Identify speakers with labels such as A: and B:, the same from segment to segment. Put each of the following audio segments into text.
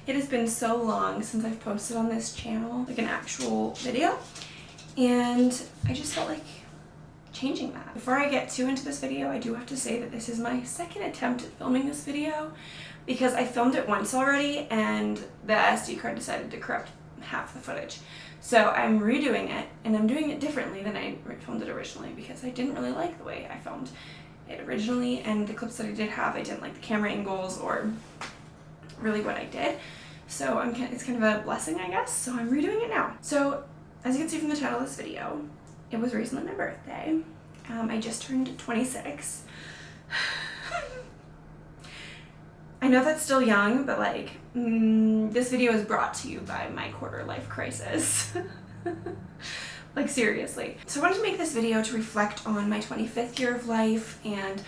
A: It has been so long since I've posted on this channel, like an actual video, and I just felt like changing that. Before I get too into this video, I do have to say that this is my second attempt at filming this video because I filmed it once already and the SD card decided to corrupt half the footage. So I'm redoing it, and I'm doing it differently than I filmed it originally because I didn't really like the way I filmed it originally, and the clips that I did have, I didn't like the camera angles or really what I did. So it's kind of a blessing, I guess, so I'm redoing it now. So as you can see from the title of this video, it was recently my birthday. I just turned 26. I know that's still young, but like, this video is brought to you by my quarter life crisis. Like, seriously. So I wanted to make this video to reflect on my 25th year of life and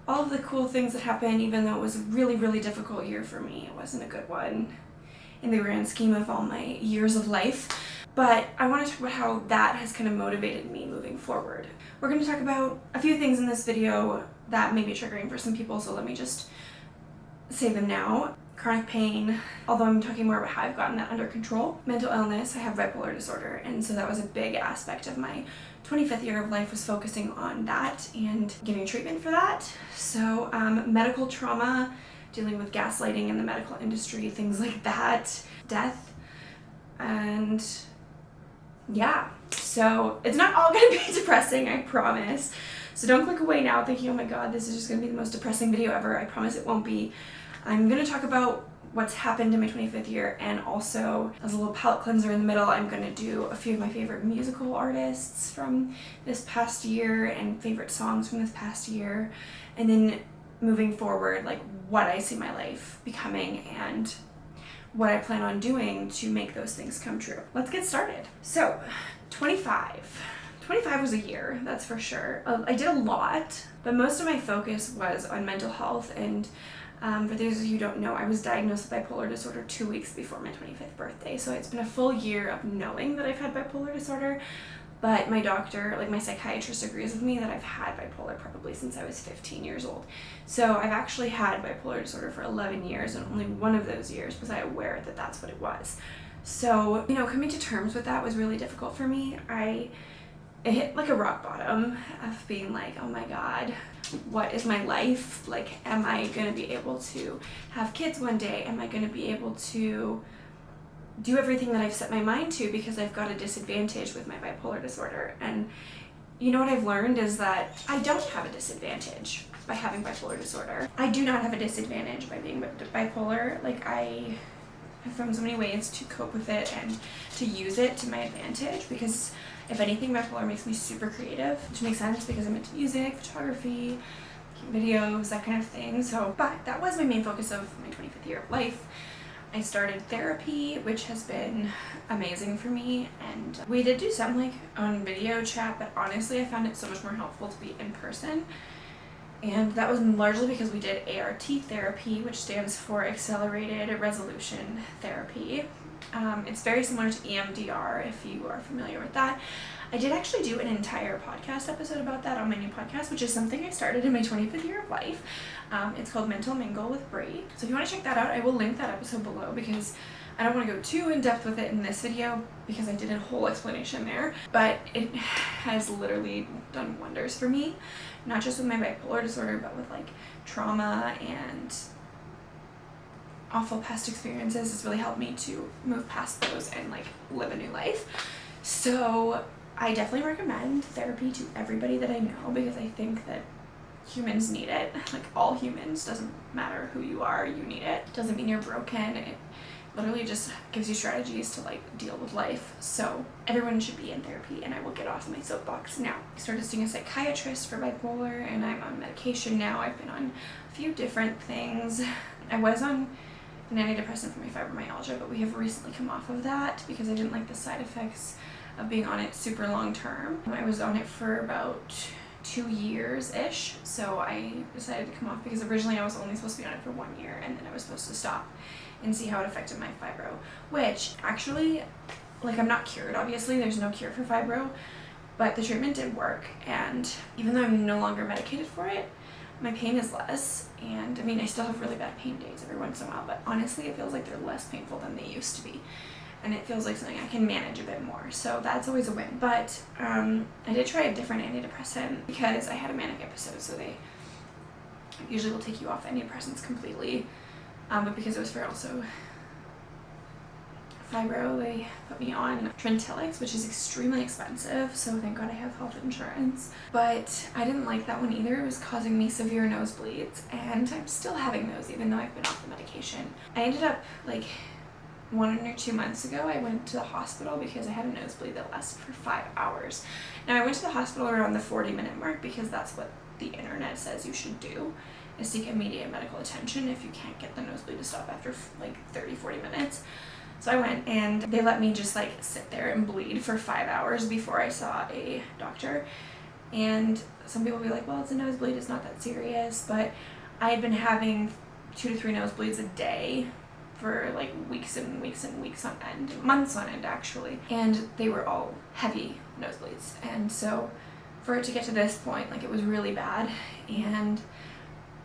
A: all of the cool things that happened, even though it was a really, really difficult year for me. It wasn't a good one in the grand scheme of all my years of life. But I want to talk about how that has kind of motivated me moving forward. We're going to talk about a few things in this video that may be triggering for some people, so let me just say them now. Chronic pain, although I'm talking more about how I've gotten that under control. Mental illness, I have bipolar disorder, and so that was a big aspect of my 25th year of life, was focusing on that and getting treatment for that. So medical trauma, dealing with gaslighting in the medical industry, things like that, death, and yeah. So it's not all going to be depressing, I promise. So don't click away now thinking, oh my god, this is just going to be the most depressing video ever. I promise it won't be. I'm going to talk about what's happened in my 25th year, and also, as a little palate cleanser in the middle, I'm going to do a few of my favorite musical artists from this past year and favorite songs from this past year, and then moving forward, like what I see my life becoming and what I plan on doing to make those things come true. Let's get started. So, 25 was a year, that's for sure. I did a lot, but most of my focus was on mental health, and for those of you who don't know, I was diagnosed with bipolar disorder 2 weeks before my 25th birthday, so it's been a full year of knowing that I've had bipolar disorder, but my doctor, like my psychiatrist, agrees with me that I've had bipolar probably since I was 15 years old. So I've actually had bipolar disorder for 11 years, and only one of those years was I aware that that's what it was. So, you know, coming to terms with that was really difficult for me. It hit like a rock bottom of being like, oh my god, what is my life? Like, am I going to be able to have kids one day? Am I going to be able to do everything that I've set my mind to because I've got a disadvantage with my bipolar disorder? And you know what I've learned is that I don't have a disadvantage by having bipolar disorder. I do not have a disadvantage by being bipolar. Like, I have found so many ways to cope with it and to use it to my advantage, because if anything, bipolar makes me super creative, which makes sense because I'm into music, photography, videos, that kind of thing. So, but that was my main focus of my 25th year of life. I started therapy, which has been amazing for me, and we did do some like on video chat, but honestly I found it so much more helpful to be in person. And that was largely because we did ART therapy, which stands for Accelerated Resolution Therapy. It's very similar to EMDR, if you are familiar with that. I did actually do an entire podcast episode about that on my new podcast, which is something I started in my 25th year of life. It's called Mental Mingle with Brie. So if you want to check that out, I will link that episode below, because I don't want to go too in depth with it in this video because I did a whole explanation there, but it has literally done wonders for me, not just with my bipolar disorder, but with like trauma and awful past experiences. It's really helped me to move past those and like live a new life. So I definitely recommend therapy to everybody that I know, because I think that humans need it. Like, all humans, doesn't matter who you are, you need it. Doesn't mean you're broken. It literally just gives you strategies to like deal with life. So everyone should be in therapy, and I will get off my soapbox now. I started seeing a psychiatrist for bipolar, and I'm on medication now. I've been on a few different things. I was on an antidepressant for my fibromyalgia, but we have recently come off of that because I didn't like the side effects of being on it super long term. I was on it for about 2 years-ish, so I decided to come off because originally I was only supposed to be on it for 1 year, and then I was supposed to stop and see how it affected my fibro, which actually, like, I'm not cured, obviously, there's no cure for fibro, but the treatment did work, and even though I'm no longer medicated for it, my pain is less. And I mean, I still have really bad pain days every once in a while, but honestly it feels like they're less painful than they used to be, and it feels like something I can manage a bit more, so that's always a win. But I did try a different antidepressant because I had a manic episode, so they usually will take you off antidepressants completely, but because it was for also fibro, they put me on Trintellix, which is extremely expensive, so thank God I have health insurance. But I didn't like that one either. It was causing me severe nosebleeds, and I'm still having those even though I've been off the medication. I ended up, like 1 or 2 months ago, I went to the hospital because I had a nosebleed that lasted for 5 hours. Now I went to the hospital around the 40-minute mark because that's what the internet says you should do, is seek immediate medical attention if you can't get the nosebleed to stop after like 30-40 minutes. So I went, and they let me just like sit there and bleed for 5 hours before I saw a doctor. And some people will be like, well, it's a nosebleed, it's not that serious, but I had been having 2 to 3 nosebleeds a day for like weeks and weeks and weeks on end, months on end actually, and they were all heavy nosebleeds. And so for it to get to this point, like, it was really bad. And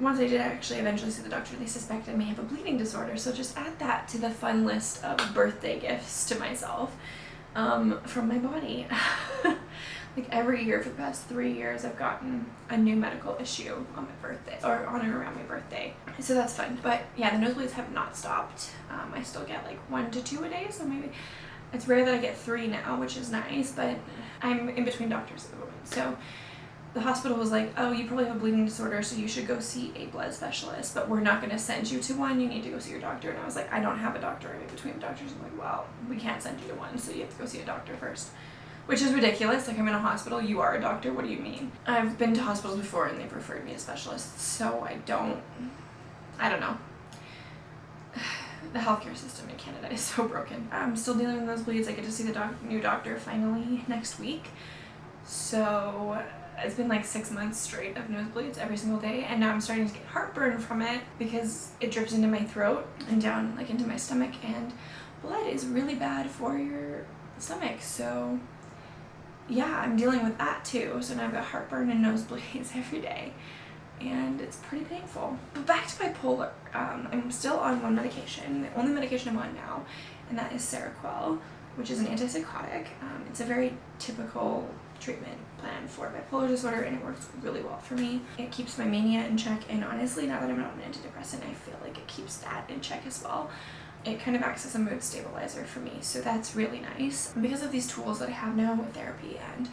A: once I did actually eventually see the doctor, they suspected I may have a bleeding disorder. So just add that to the fun list of birthday gifts to myself from my body. Like every year for the past 3 years, I've gotten a new medical issue on my birthday, or on or around my birthday. So that's fun. But yeah, the nosebleeds have not stopped. I still get like 1 to 2 a day, so maybe it's rare that I get 3 now, which is nice, but I'm in between doctors at the moment. So the hospital was like, oh, you probably have a bleeding disorder, so you should go see a blood specialist, but we're not going to send you to one. You need to go see your doctor. And I was like, I don't have a doctor. I'm in between doctors. I'm like, well, we can't send you to one, so you have to go see a doctor first. Which is ridiculous. Like, I'm in a hospital. You are a doctor. What do you mean? I've been to hospitals before, and they've referred me to specialists, so I don't know. The healthcare system in Canada is so broken. I'm still dealing with those bleeds. I get to see the new doctor finally next week. So it's been like 6 months straight of nosebleeds every single day, and now I'm starting to get heartburn from it because it drips into my throat and down like into my stomach, and blood is really bad for your stomach. So yeah, I'm dealing with that too. So now I've got heartburn and nosebleeds every day, and it's pretty painful. But back to bipolar. I'm still on one medication, the only medication I'm on now, and that is Seroquel, which is an antipsychotic. It's a very typical treatment plan for bipolar disorder, and it works really well for me. It keeps my mania in check, and honestly, now that I'm not an antidepressant, I feel like it keeps that in check as well. It kind of acts as a mood stabilizer for me, so that's really nice. And because of these tools that I have now with therapy and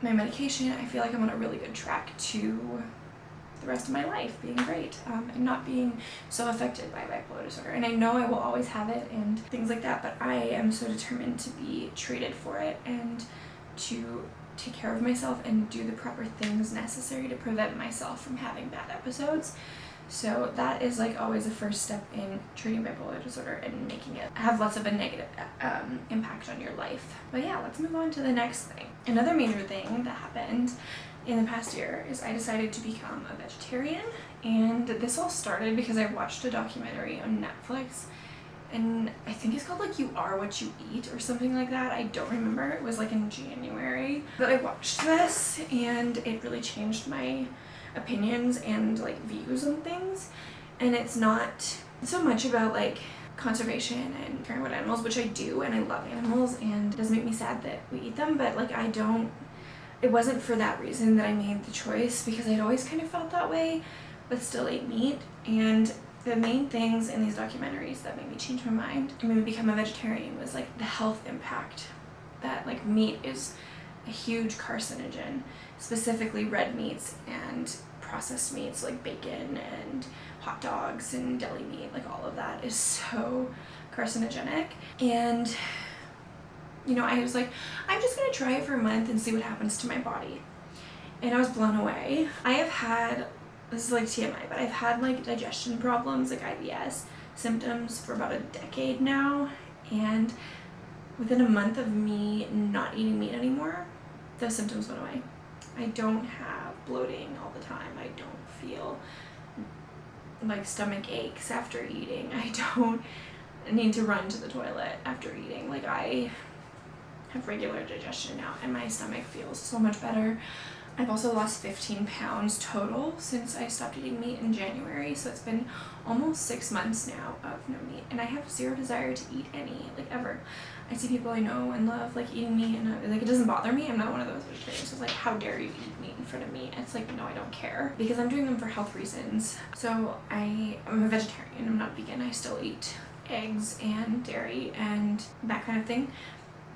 A: my medication, I feel like I'm on a really good track to the rest of my life being great, and not being so affected by bipolar disorder. And I know I will always have it and things like that, but I am so determined to be treated for it and to take care of myself and do the proper things necessary to prevent myself from having bad episodes. So that is like always the first step in treating bipolar disorder and making it have less of a negative impact on your life. But yeah, let's move on to the next thing. Another major thing that happened in the past year is I decided to become a vegetarian, and this all started because I watched a documentary on Netflix, and I think it's called like You Are What You Eat or something like that. I don't remember. It was like in January. But I watched this, and it really changed my opinions and like views on things. And it's not so much about like conservation and caring about animals, which I do, and I love animals, and it does make me sad that we eat them, but like it wasn't for that reason that I made the choice, because I'd always kind of felt that way but still ate meat. And the main things in these documentaries that made me change my mind and made me become a vegetarian was like the health impact, that like meat is a huge carcinogen, specifically red meats and processed meats like bacon and hot dogs and deli meat. Like all of that is so carcinogenic. And you know, I was like, I'm just gonna try it for a month and see what happens to my body. And I was blown away. I have had, this is like TMI, but I've had like digestion problems, like IBS symptoms, for about a decade now. And within a month of me not eating meat anymore, those symptoms went away. I don't have bloating all the time. I don't feel like stomach aches after eating. I don't need to run to the toilet after eating. Like, I have regular digestion now, and my stomach feels so much better. I've also lost 15 pounds total since I stopped eating meat in January, so it's been almost 6 months now of no meat, and I have zero desire to eat any, like, ever. I see people I know and love, like, eating meat, and like, it doesn't bother me. I'm not one of those vegetarians who's like, how dare you eat meat in front of me? It's like, no, I don't care, because I'm doing them for health reasons. So I'm a vegetarian, I'm not vegan. I still eat eggs and dairy and that kind of thing.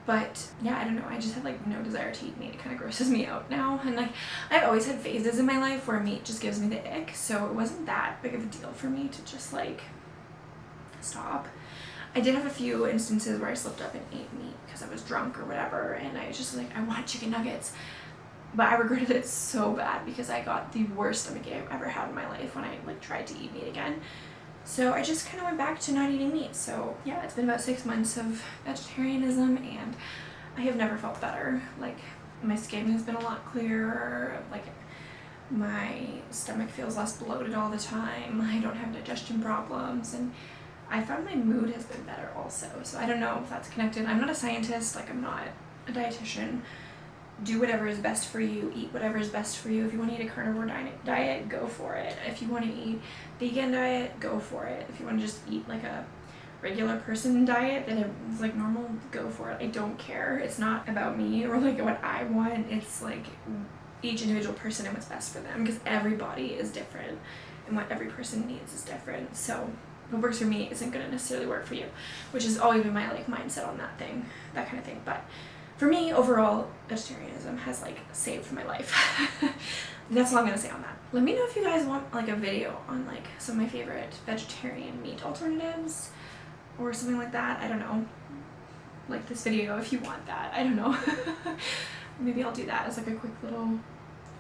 A: But yeah, I don't know, I just have like no desire to eat meat. It kind of grosses me out now, and like, I've always had phases in my life where meat just gives me the ick, so it wasn't that big of a deal for me to just like stop. I did have a few instances where I slipped up and ate meat because I was drunk or whatever, and I was just like, I want chicken nuggets, but I regretted it so bad because I got the worst stomachache I've ever had in my life when I like tried to eat meat again. So I just kind of went back to not eating meat. So yeah, it's been about 6 months of vegetarianism, and I have never felt better. Like, my skin has been a lot clearer, like my stomach feels less bloated all the time, I don't have digestion problems, and I found my mood has been better also. So I don't know if that's connected. I'm not a scientist, like I'm not a dietitian. Do whatever is best for you, eat whatever is best for you. If you want to eat a carnivore diet, go for it. If you want to eat vegan diet, go for it. If you want to just eat like a regular person diet that is like normal, go for it. I don't care. It's not about me or like what I want. It's like each individual person and what's best for them, because every body is different and what every person needs is different. So what works for me isn't going to necessarily work for you, which has always been my like mindset on that kind of thing. But for me, overall, vegetarianism has like saved my life. That's all I'm gonna say on that. Let me know if you guys want like a video on like some of my favorite vegetarian meat alternatives or something like that. I don't know. Like this video if you want that. I don't know. Maybe I'll do that as like a quick little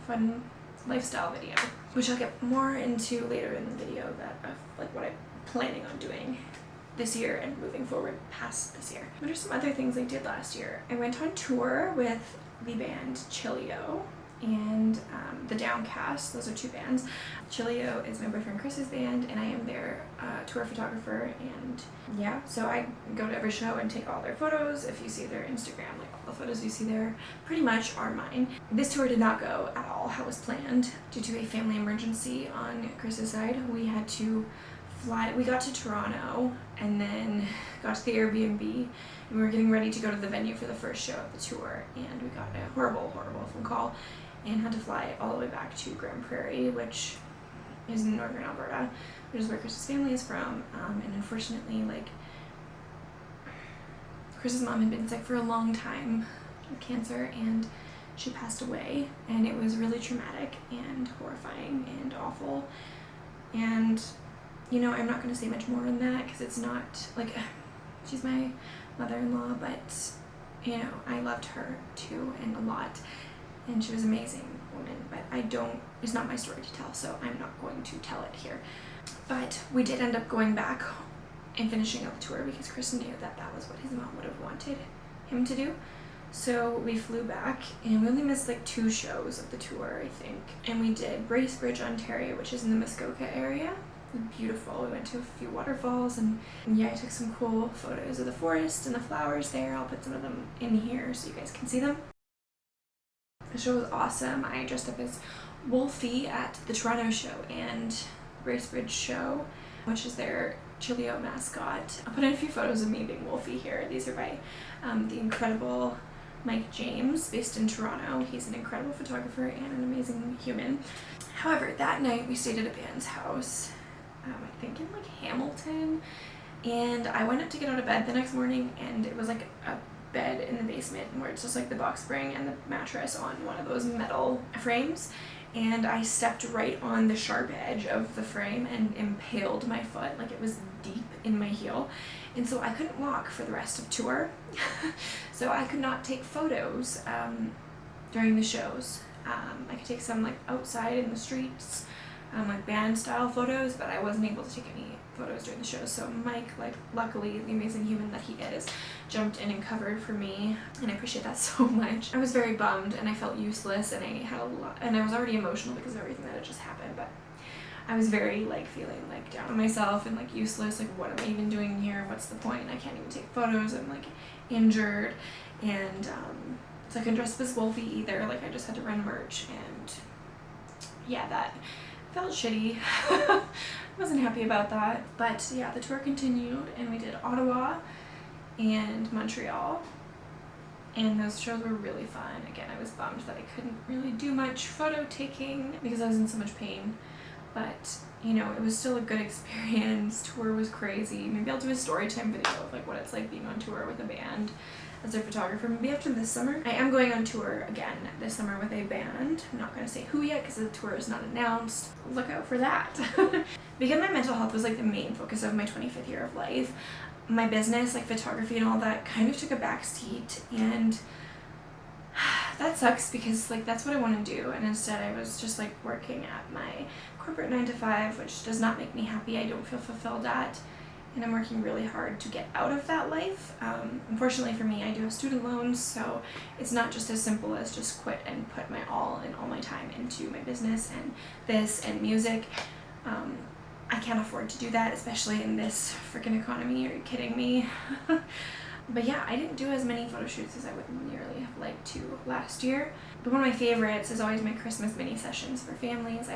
A: fun lifestyle video, which I'll get more into later in the video, that of like what I'm planning on doing this year and moving forward past this year. What are some other things I did last year? I went on tour with the band Chilio and the Downcast. Those are two bands. Chilio is my boyfriend Chris's band, and I am their tour photographer, and yeah, so I go to every show and take all their photos. If you see their Instagram, like all the photos you see there pretty much are mine. This tour did not go at all how it was planned due to a family emergency on Chris's side. We had to we got to Toronto and then got to the Airbnb, and we were getting ready to go to the venue for the first show of the tour, and we got a horrible phone call and had to fly all the way back to Grande Prairie, which is in northern Alberta, which is where Chris's family is from. And unfortunately, like, Chris's mom had been sick for a long time with cancer, and she passed away, and it was really traumatic and horrifying and awful. And you know, I'm not going to say much more on that because it's not, like, she's my mother-in-law, but, you know, I loved her too, and a lot, and she was an amazing woman, but it's not my story to tell, so I'm not going to tell it here. But we did end up going back and finishing up the tour because Chris knew that that was what his mom would have wanted him to do. So we flew back, and we only missed like 2 shows of the tour, I think, and we did Bracebridge, Ontario, which is in the Muskoka area. Beautiful. We went to a few waterfalls, and yeah, I took some cool photos of the forest and the flowers there. I'll put some of them in here so you guys can see them. The show was awesome. I dressed up as Wolfie at the Toronto show and Bracebridge show, which is their Chilio mascot. I'll put in a few photos of me being Wolfie here. These are by the incredible Mike James, based in Toronto. He's an incredible photographer and an amazing human. However, that night we stayed at a band's house, I think in like Hamilton, and I went up to get out of bed the next morning, and it was like a bed in the basement where it's just like the box spring and the mattress on one of those metal frames, and I stepped right on the sharp edge of the frame and impaled my foot. Like, it was deep in my heel, and so I couldn't walk for the rest of tour. So I could not take photos during the shows. I could take some like outside in the streets, like band style photos, but I wasn't able to take any photos during the show. So Mike, like, luckily, the amazing human that he is, jumped in and covered for me, and I appreciate that so much. I was very bummed, and I felt useless, and I was already emotional because of everything that had just happened, but I was very like feeling like down on myself and like useless. Like, what am I even doing here? What's the point? I can't even take photos. I'm like injured, and So I couldn't dress up as Wolfie either. Like I just had to run merch, and yeah, that felt shitty. I wasn't happy about that. But yeah, the tour continued and we did Ottawa and Montreal. And those shows were really fun. Again, I was bummed that I couldn't really do much photo taking because I was in so much pain. But, you know, it was still a good experience. Tour was crazy. Maybe I'll do a story time video of like what it's like being on tour with a band as a photographer. Maybe after this summer. I am going on tour again this summer with a band. I'm not going to say who yet because the tour is not announced. Look out for that. Because my mental health was like the main focus of my 25th year of life, my business, like photography and all that, kind of took a back seat, and that sucks because like that's what I want to do, and instead I was just like working at my corporate 9-to-5, which does not make me happy. I don't feel fulfilled at, and I'm working really hard to get out of that life. Unfortunately for me, I do have student loans, so it's not just as simple as just quit and put my all and all my time into my business and this and music. I can't afford to do that, especially in this freaking economy. Are you kidding me? But yeah, I didn't do as many photo shoots as I would nearly have liked to last year. But one of my favorites is always my Christmas mini sessions for families.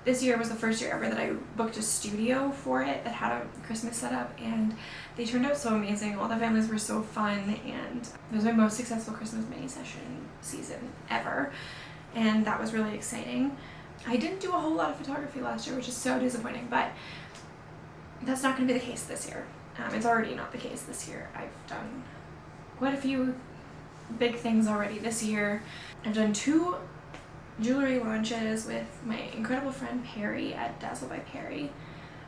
A: This year was the first year ever that I booked a studio for it that had a Christmas setup, and they turned out so amazing. All the families were so fun, and it was my most successful Christmas mini session season ever, and that was really exciting. I didn't do a whole lot of photography last year, which is so disappointing, but that's not going to be the case this year. It's already not the case this year. I've done quite a few big things already this year. I've done 2 jewelry launches with my incredible friend Perry at Dazzle by Perry.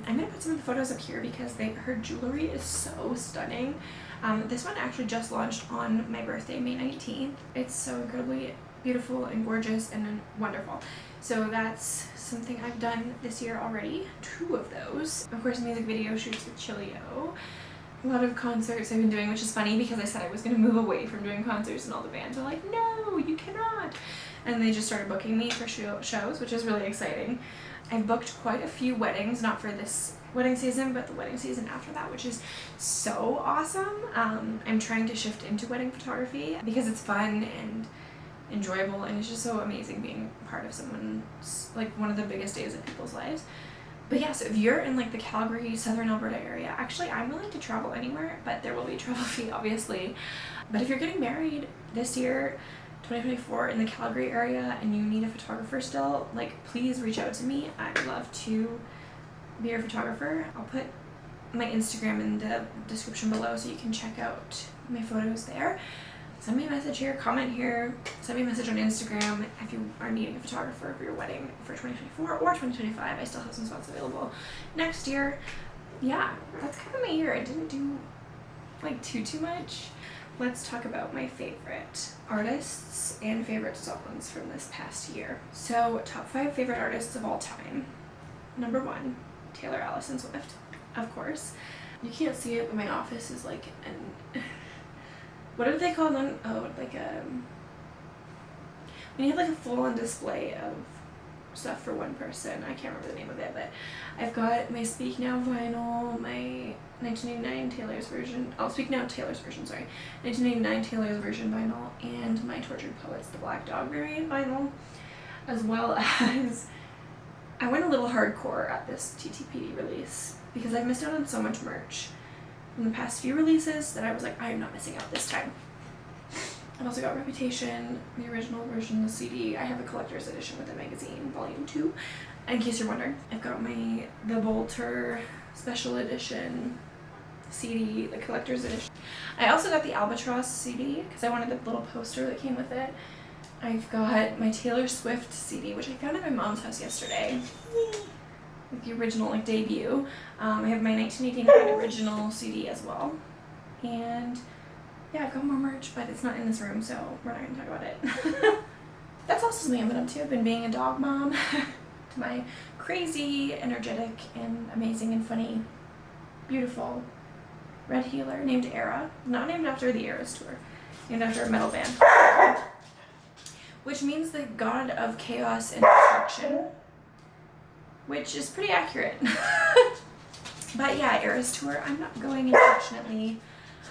A: I'm going to put some of the photos up here because her jewelry is so stunning. This one actually just launched on my birthday, May 19th. It's so incredibly beautiful and gorgeous and wonderful. So that's something I've done this year already. 2 of those. Of course, music video shoots with Chilio. A lot of concerts I've been doing, which is funny because I said I was going to move away from doing concerts, and all the bands are like, no, you cannot. And they just started booking me for shows, which is really exciting. I've booked quite a few weddings, not for this wedding season, but the wedding season after that, which is so awesome. I'm trying to shift into wedding photography because it's fun and enjoyable, and it's just so amazing being part of someone's, like, one of the biggest days of people's lives. But yeah, so if you're in like the Calgary, Southern Alberta area, actually I'm willing to travel anywhere, but there will be a travel fee obviously. But if you're getting married this year, 2024, in the Calgary area, and you need a photographer still, like, please reach out to me. I'd love to be your photographer. I'll put my Instagram in the description below so you can check out my photos there. Send me a message here, comment here, send me a message on Instagram if you are needing a photographer for your wedding for 2024 or 2025. I still have some spots available next year. Yeah, that's kind of my year. I didn't do like too much. Let's talk about my favorite artists and favorite songs from this past year. So, top 5 favorite artists of all time. Number 1, Taylor Allison Swift, of course. You can't see it, but my office is like an what do they call them? Oh, like when you have like a full-on display of stuff for one person. I can't remember the name of it, but I've got my Speak Now vinyl, my 1989 Taylor's version. Oh, Speak Now Taylor's version, sorry. 1989 Taylor's version vinyl, and my Tortured Poets, the Black Dog variant vinyl, as well as I went a little hardcore at this TTPD release because I've missed out on so much merch from the past few releases that I was like, I am not missing out this time. I've also got Reputation, the original version, the CD. I have a collector's edition with the magazine, volume 2, in case you're wondering. I've got the Bolter special edition CD, the collector's edition. I also got the Albatross CD because I wanted the little poster that came with it. I've got my Taylor Swift CD, which I found at my mom's house yesterday. With the original, like, debut. I have my 1989 original CD as well. And yeah, I've got more merch, but it's not in this room, so we're not going to talk about it. That's also something I've been up to. I've been being a dog mom to my crazy, energetic, and amazing and funny, beautiful red heeler named Era. Not named after the Eras Tour, named after a metal band. Which means the god of chaos and destruction. Which is pretty accurate. But yeah, Eras Tour, I'm not going, unfortunately.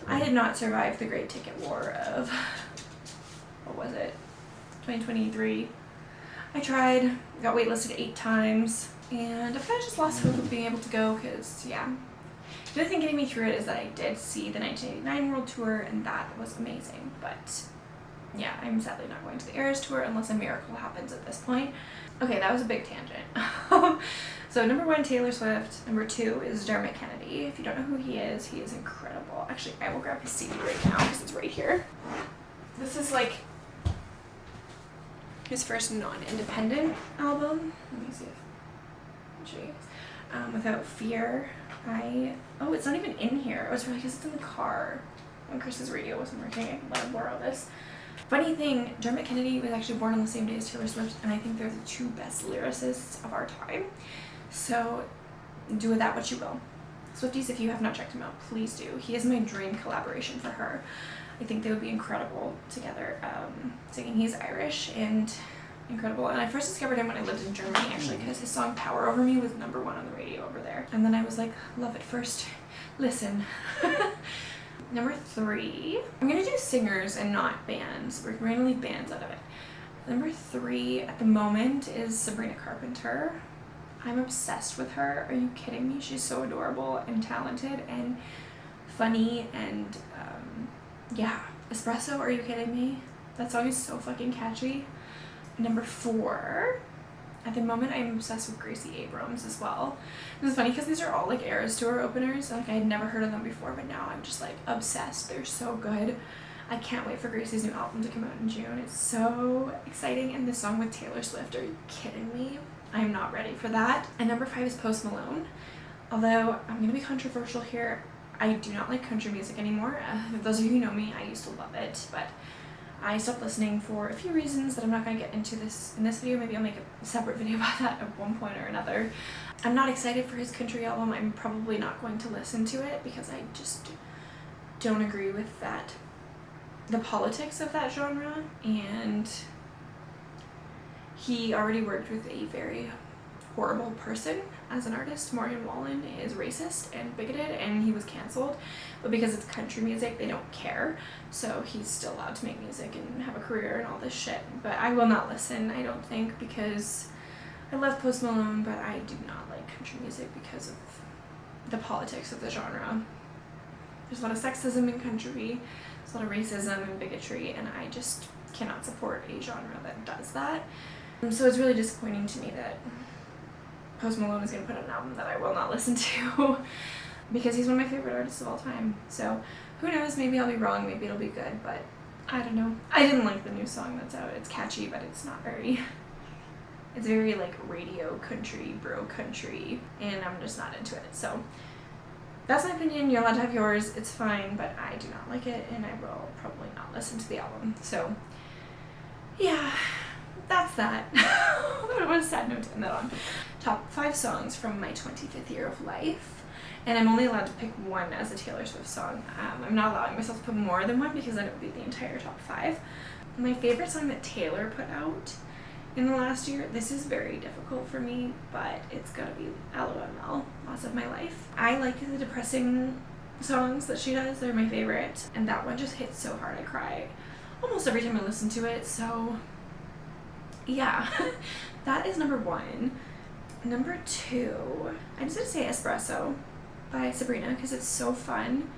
A: I did not survive the Great Ticket War of what was it, 2023. I tried, got waitlisted 8 times, and I've kind of just lost hope of being able to go because, yeah. The other thing getting me through it is that I did see the 1989 World Tour, and that was amazing, but yeah, I'm sadly not going to the Eras Tour unless a miracle happens at this point. Okay, that was a big tangent. So number 1, Taylor Swift. Number 2 is Dermot Kennedy. If you don't know who he is incredible. Actually, I will grab his CD right now because it's right here. This is like his first non-independent album. Let me see if I can show you guys. Without Fear. Oh, it's not even in here. Oh, it's really because it's in the car. When Chris's radio wasn't working, I can let him borrow this. Funny thing, Dermot Kennedy was actually born on the same day as Taylor Swift, and I think they're the 2 best lyricists of our time. So do with that what you will. Swifties, if you have not checked him out, please do. He is my dream collaboration for her. I think they would be incredible together singing. He's Irish and incredible. And I first discovered him when I lived in Germany, actually, because his song Power Over Me was number 1 on the radio over there. And then I was like, love it first. Listen. Number 3, I'm gonna do singers and not bands. We're gonna leave bands out of it. Number 3 at the moment is Sabrina Carpenter. I'm obsessed with her. Are you kidding me? She's so adorable and talented and funny and yeah. Espresso, are you kidding me? That song is so fucking catchy. Number 4, at the moment I'm obsessed with Gracie Abrams as well. It's funny because these are all like Eras Tour openers. Like I had never heard of them before, but now I'm just like obsessed. They're so good. I can't wait for Gracie's new album to come out in June. It's so exciting. And the song with Taylor Swift, are you kidding me? I'm not ready for that. And number 5 is Post Malone. Although I'm gonna be controversial here, I do not like country music anymore. Those of you who know me, I used to love it, but I stopped listening for a few reasons that I'm not going to get into this in this video. Maybe I'll make a separate video about that at one point or another. I'm not excited for his country album. I'm probably not going to listen to it because I just don't agree with that, the politics of that genre. And he already worked with a very horrible person as an artist. Morgan Wallen is racist and bigoted, and he was canceled, but because it's country music they don't care, so he's still allowed to make music and have a career and all this shit. But I will not listen, I don't think, because I love Post Malone, but I do not like country music because of the politics of the genre. There's a lot of sexism in country, there's a lot of racism and bigotry, and I just cannot support a genre that does that. So it's really disappointing to me that Post Malone is going to put out an album that I will not listen to because he's one of my favorite artists of all time. So who knows, maybe I'll be wrong, maybe it'll be good, but I don't know. I didn't like the new song that's out. It's catchy, but it's not very, it's very like radio country, bro country, and I'm just not into it. So that's my opinion. You're allowed to have yours. It's fine, but I do not like it, and I will probably not listen to the album. So yeah, that's that. What a sad note to end that on. Top 5 songs from my 25th year of life, and I'm only allowed to pick one as a Taylor Swift song. I'm not allowing myself to put more than one because then it would be the entire top 5. My favorite song that Taylor put out in the last year, this is very difficult for me, but it's gotta be LOL, Loss of My Life. I like the depressing songs that she does, they're my favorite, and that one just hits so hard I cry almost every time I listen to it. So yeah, that is number 1. Number 2, I'm just gonna say Espresso by Sabrina because it's so fun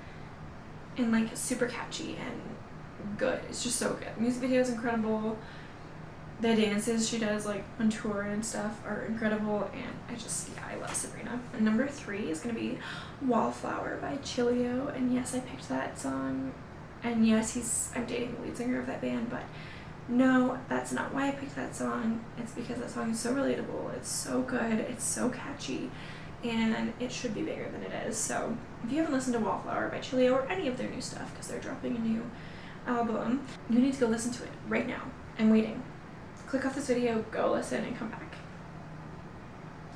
A: and like super catchy and good. It's just so good. Music video is incredible. The dances she does like on tour and stuff are incredible, and I love Sabrina. And number 3 is gonna be Wallflower by Chilio, and yes, I picked that song, and yes, I'm dating the lead singer of that band, but no, that's not why I picked that song. It's because that song is so relatable, it's so good, it's so catchy, and it should be bigger than it is. So if you haven't listened to Wallflower by Chilio or any of their new stuff, because they're dropping a new album, you need to go listen to it right now. I'm waiting. Click off this video, go listen, and come back.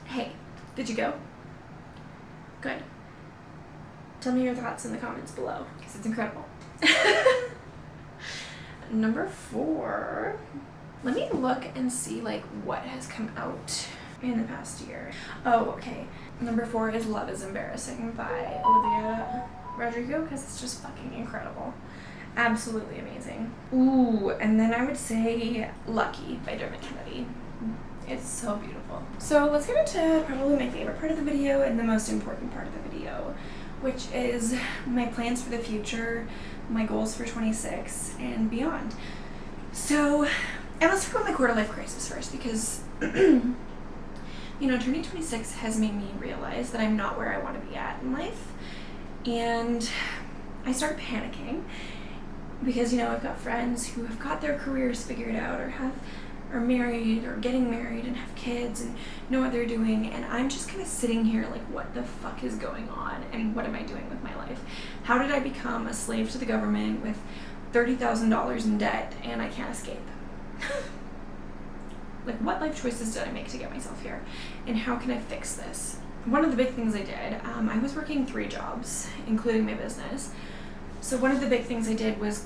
A: Hey, did you go? Good. Tell me your thoughts in the comments below, because it's incredible. Number 4, let me look and see like what has come out in the past year. Oh, okay. Number 4 is Love is Embarrassing by Olivia Rodrigo, because it's just fucking incredible. Absolutely amazing. Ooh, and then I would say Lucky by Dermot Kennedy. It's so beautiful. So let's get into probably my favorite part of the video and the most important part of the video, which is my plans for the future, my goals for 26 and beyond. So, and let's talk about my quarter life crisis first, because turning 26 has made me realize that I'm not where I want to be at in life. And I started panicking because, I've got friends who have got their careers figured out or are married or getting married and have kids and know what they're doing. And I'm just kind of sitting here like, what the fuck is going on? And what am I doing with my life? How did I become a slave to the government with $30,000 in debt and I can't escape? Like, what life choices did I make to get myself here? And how can I fix this? One of the big things I did, I was working 3 jobs, including my business. So one of the big things I did was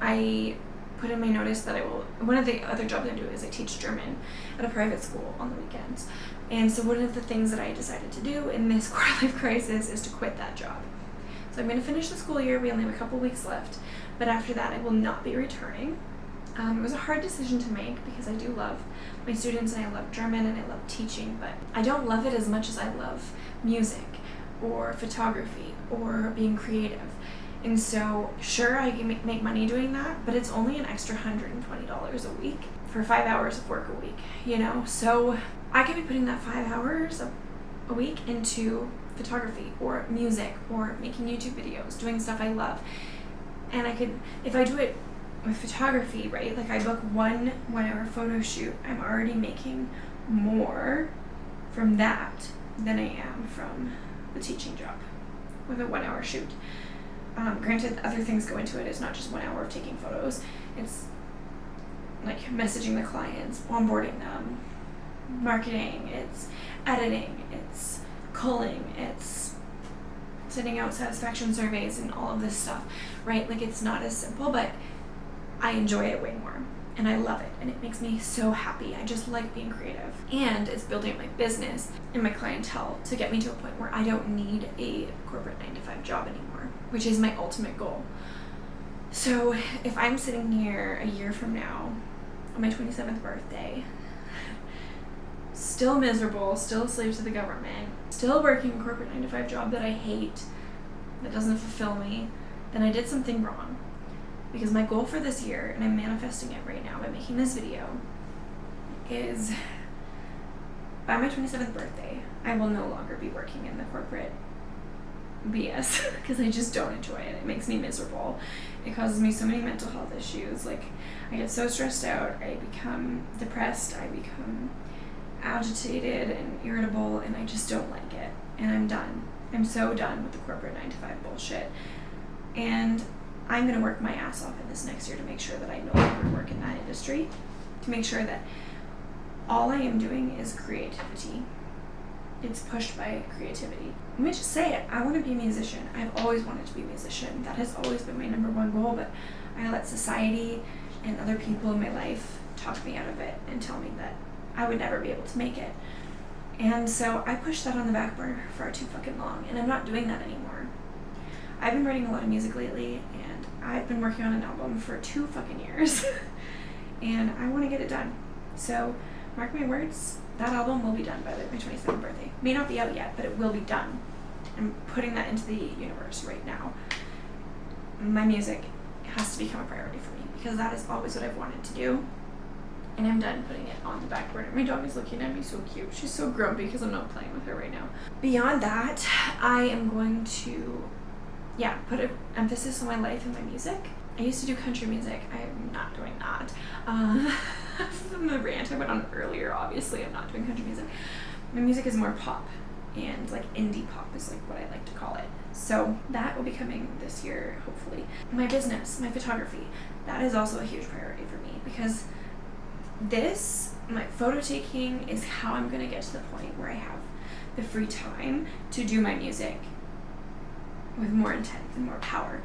A: I put in my notice that one of the other jobs I do is I teach German at a private school on the weekends. And so one of the things that I decided to do in this quarter life crisis is to quit that job. So I'm going to finish the school year. We only have a couple weeks left. But after that, I will not be returning. It was a hard decision to make because I do love my students and I love German and I love teaching, but I don't love it as much as I love music or photography or being creative. And so, sure, I can make money doing that, but it's only an extra $120 a week for 5 hours of work a week, So I could be putting that 5 hours a week into photography or music or making YouTube videos, doing stuff I love. And I could, if I do it with photography, right, like I book one 1 hour photo shoot, I'm already making more from that than I am from the teaching job with a 1 hour shoot. Granted, other things go into it. It's not just 1 hour of taking photos. It's like messaging the clients, onboarding them, marketing, it's editing, it's culling, it's sending out satisfaction surveys and all of this stuff, right? Like, it's not as simple, but I enjoy it way more and I love it and it makes me so happy. I just like being creative, and it's building up my business and my clientele to get me to a point where I don't need a corporate 9-to-5 job anymore, which is my ultimate goal. So if I'm sitting here a year from now on my 27th birthday, still miserable, still a slave to the government, still working a corporate 9-to-5 job that I hate, that doesn't fulfill me, then I did something wrong. Because my goal for this year, and I'm manifesting it right now by making this video, is by my 27th birthday, I will no longer be working in the corporate BS because I just don't enjoy it. It makes me miserable. It causes me so many mental health issues. Like, I get so stressed out, I become depressed, I become agitated and irritable, and I just don't like it. And I'm done. I'm so done with the corporate 9-to-5 bullshit. And I'm going to work my ass off in this next year to make sure that I no longer work in that industry, to make sure that all I am doing is creativity. It's pushed by creativity. Let me just say it. I want to be a musician. I've always wanted to be a musician. That has always been my number one goal, but I let society and other people in my life talk me out of it and tell me that I would never be able to make it. And so I pushed that on the back burner for far too fucking long, and I'm not doing that anymore. I've been writing a lot of music lately, and I've been working on an album for 2 fucking years, and I want to get it done. So, mark my words, that album will be done by my 27th birthday. May not be out yet, but it will be done. I'm putting that into the universe right now. My music has to become a priority for me, because that is always what I've wanted to do, and I'm done putting it on the back burner. My dog is looking at me so cute. She's so grumpy because I'm not playing with her right now. Beyond that, I am going to put an emphasis on my life and my music. I used to do country music. I'm not doing that. From the rant I went on earlier, obviously I'm not doing country music. My music is more pop, and like indie pop is like what I like to call it. So that will be coming this year, hopefully. My business, my photography, that is also a huge priority for me, because my photo taking is how I'm going to get to the point where I have the free time to do my music with more intent and more power.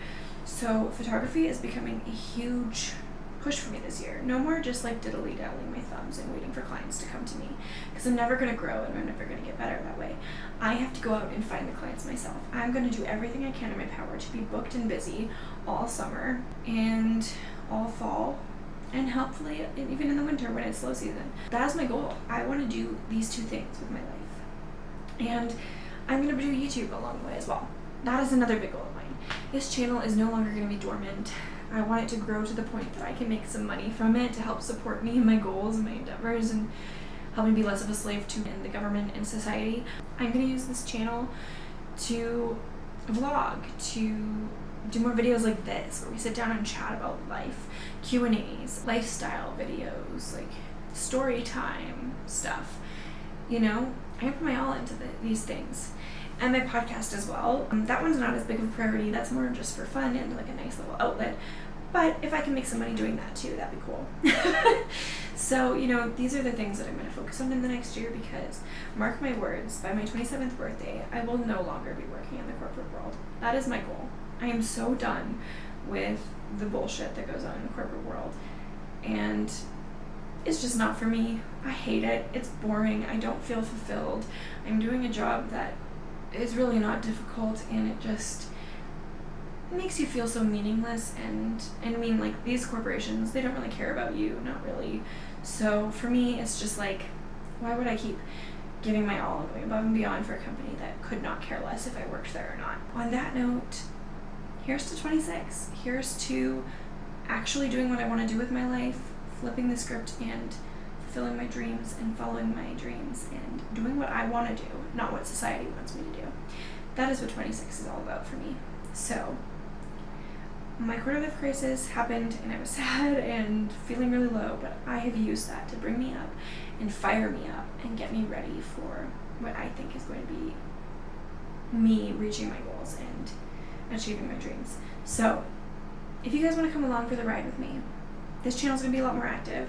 A: So photography is becoming a huge push for me this year. No more just like diddly-daddling my thumbs and waiting for clients to come to me, because I'm never going to grow and I'm never going to get better that way. I have to go out and find the clients myself. I'm going to do everything I can in my power to be booked and busy all summer and all fall, and hopefully even in the winter when it's slow season. That is my goal. I want to do these two things with my life. And I'm going to do YouTube along the way as well. That is another big goal of mine. This channel is no longer going to be dormant. I want it to grow to the point that I can make some money from it to help support me in my goals and my endeavors and help me be less of a slave to the government and society. I'm going to use this channel to vlog, to do more videos like this where we sit down and chat about life, Q&As, lifestyle videos, like story time stuff. You know, I put my all into these things. And my podcast as well. That one's not as big of a priority. That's more just for fun and like a nice little outlet. But if I can make some money doing that too, that'd be cool. So, you know, these are the things that I'm going to focus on in the next year, because, mark my words, by my 27th birthday, I will no longer be working in the corporate world. That is my goal. I am so done with the bullshit that goes on in the corporate world. And it's just not for me. I hate it. It's boring. I don't feel fulfilled. I'm doing a job that is really not difficult, and it just makes you feel so meaningless. And I mean, like, these corporations, they don't really care about you, not really. So for me, it's just like, why would I keep giving my all and going above and beyond for a company that could not care less if I worked there or not? On that note, here's to 26. Here's to actually doing what I want to do with my life, flipping the script and fulfilling my dreams and following my dreams and doing what I want to do, not what society wants me to do. That is what 26 is all about for me. So, my quarter life crisis happened and I was sad and feeling really low, but I have used that to bring me up and fire me up and get me ready for what I think is going to be me reaching my goals and achieving my dreams. So, if you guys want to come along for the ride with me, this channel is going to be a lot more active.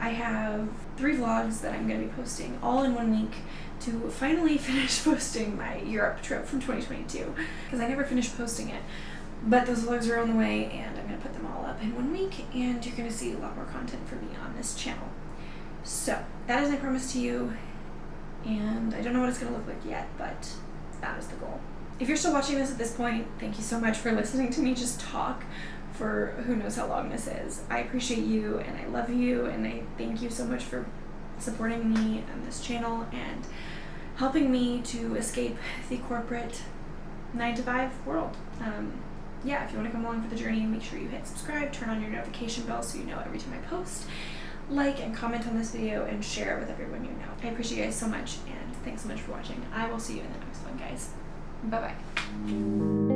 A: I have 3 vlogs that I'm going to be posting all in 1 week to finally finish posting my Europe trip from 2022, because I never finished posting it. But those vlogs are on the way, and I'm going to put them all up in 1 week, and you're going to see a lot more content from me on this channel. So, that is my promise to you, and I don't know what it's going to look like yet, but that is the goal. If you're still watching this at this point, thank you so much for listening to me just talk for who knows how long this is. I appreciate you, and I love you, and I thank you so much for supporting me on this channel and helping me to escape the corporate 9-to-5 world. Yeah, if you want to come along for the journey, make sure you hit subscribe, turn on your notification bell so you know every time I post, like and comment on this video, and share it with everyone you know. I appreciate you guys so much, and thanks so much for watching. I will see you in the next one, guys. Bye-bye.